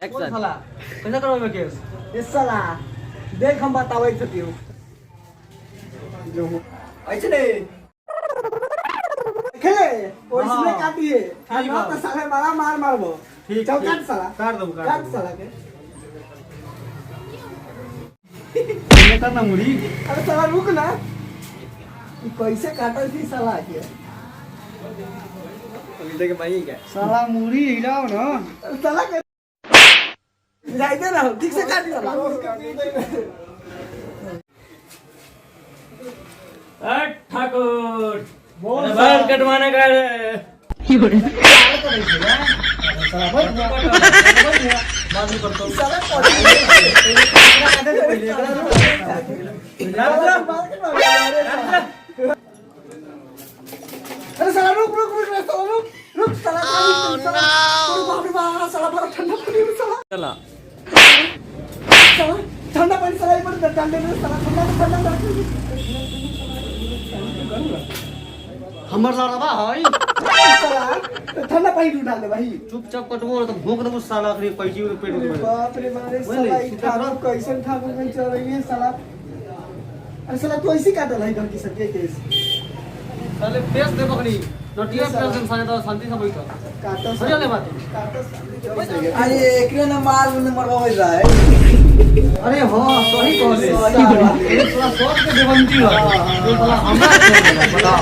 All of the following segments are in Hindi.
एक्शन साला कैसा करो मैं केस ये साला देख हम बतावे छथि हो जो ऐसे नहीं खेले ओइसने काटी है ठीक ना बा। तो साले बड़ा मार मारबो ठीक, चल ठीक। काट साला काट दो काट साला के ये करना मुड़ी अरे साला रुक ना ये कैसे काटल थी साला के अभी देख भाई क्या साला मुड़ी हिलाओ ना। अरे साला के जाइए ना ठीक से काट साला ठाकुर बोल बाल कटवाने का बात नहीं करता साला अरे साला रुक रुक रुक साला रुक रुक साला साला बाप रे बाप साला बड़ा ठंडा पानी में साला चला साला ठंडा पानी साला इधर डाल दे साला ठंडा डाल हमर लड़वा है साला ठंडा पानी डाल दे भाई चुपचाप कटवो तो भूख दबो साला आखिर पैसे में पेट में बाप रे बाप रे साला ई ठाकुर कैसन ठाकुर में चल रही है साला अरे साला तू ऐसी काटल है घर की सबके केस साले पेश दे बकरी नटिया पेश साले तो शांति से बैठ काटो समझ ले बात अरे एकरे ना माल में मरवा हो रहा है अरे हां सही कहले सही ये थोड़ा शॉर्ट के देवंती है ये थोड़ा हमरा बताओ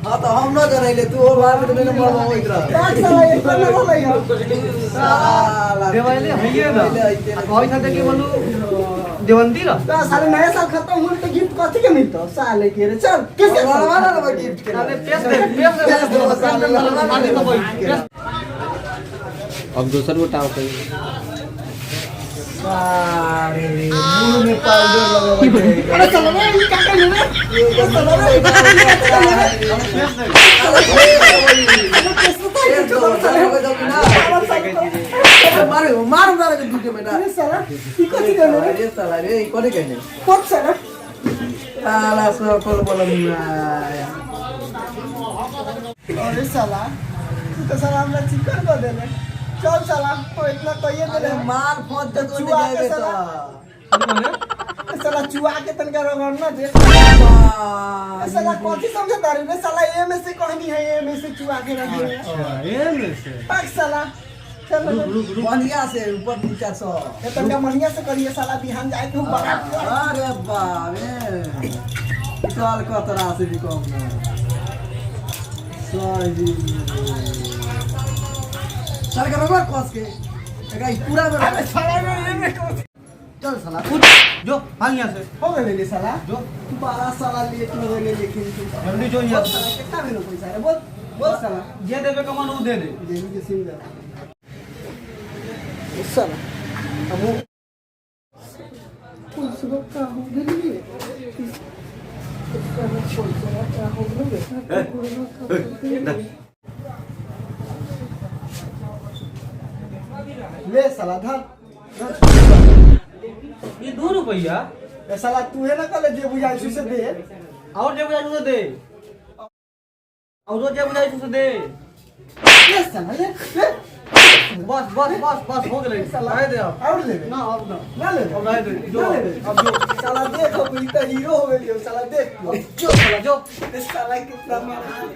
हां तो हम ना करैले तू और मार में मरवा हो रहा साला ये कर ना बोलै साला देवाले हइए ना कहै था कि बोलू देवंती रा तो साले नया साल खत्म हुई तो गिफ्ट कथी के मिलतो साले के रे चल किसके वाला ना गिफ्ट के साले पेश दे अब दूसर वो टाव कही सारे मुंह में पाउडर लगे अरे चलो ना ये क्या कर रहे ये चलो ना मारे मार मार के दूटे में अरे साला ई कथी करले रे साला रे ई कोने कहने कोन साला साला सब कोल बोलम अरे साला तू तो साला हमरा चिकन कर देले चल साला ओ इतना कहिए देले मार फोन दे तो जाएगा तो साला चुआ के तनका रगड़ना दे साला कथी समझे तारे रे साला ए में से कहनी है ए में से चुआ के रख दे ए में से पाक साला चल बढ़िया से ऊपर नीचा सो ए तनका बढ़िया से करिए साला बिहान जाए तू बड़ा अरे बाप रे साल कतरा से भी कम ना सही साल का बाबा कस के एका पूरा में साला में चल साला उठ जो भाग यहां से हो गए ले साला जो तू बारा साला लेट हो गए लेकिन तू जल्दी जो यहां साला कितना मिलो पैसा है बोल बोल साला ये देवे का मन वो दे दे देवी के सिंह दे साला अब वो पुलिस को का हो गई ले साला धर ये 2 रुपया ए साला तू है ना कल जे बुझाई से दे और जे बुझाई तो दे और जे बुझाई तो दे ले साला ले बस बस बस बस हो गए रह दे अब और ले ना अब ना ना ले अब रह दे जो अब जो साला देखो कोई तो हीरो हो गए साला देख जो साला जो इस साला कितना मारा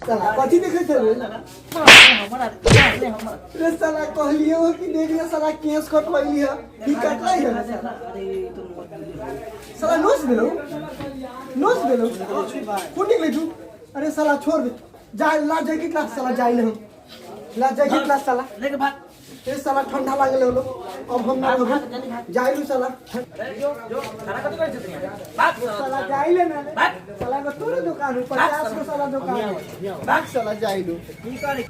साला कथी देखे थे रे रे साला कहलियो कि देख ले साला केस कटवाइली है की कटलाई है साला नोच देलो कुंडी ले तू अरे साला छोड़ दे जा ला जैकेट ला साला जाइले हम ला जैकेट ला साला लेके भाग ए साला ठंडा लागले होलो अब हम ना जाइलू साला जो खाना कत करे छथिन भाग साला जाइले ना साला को तोरे दुकान 50 को साला दुकान भाग साला जाइलू की करे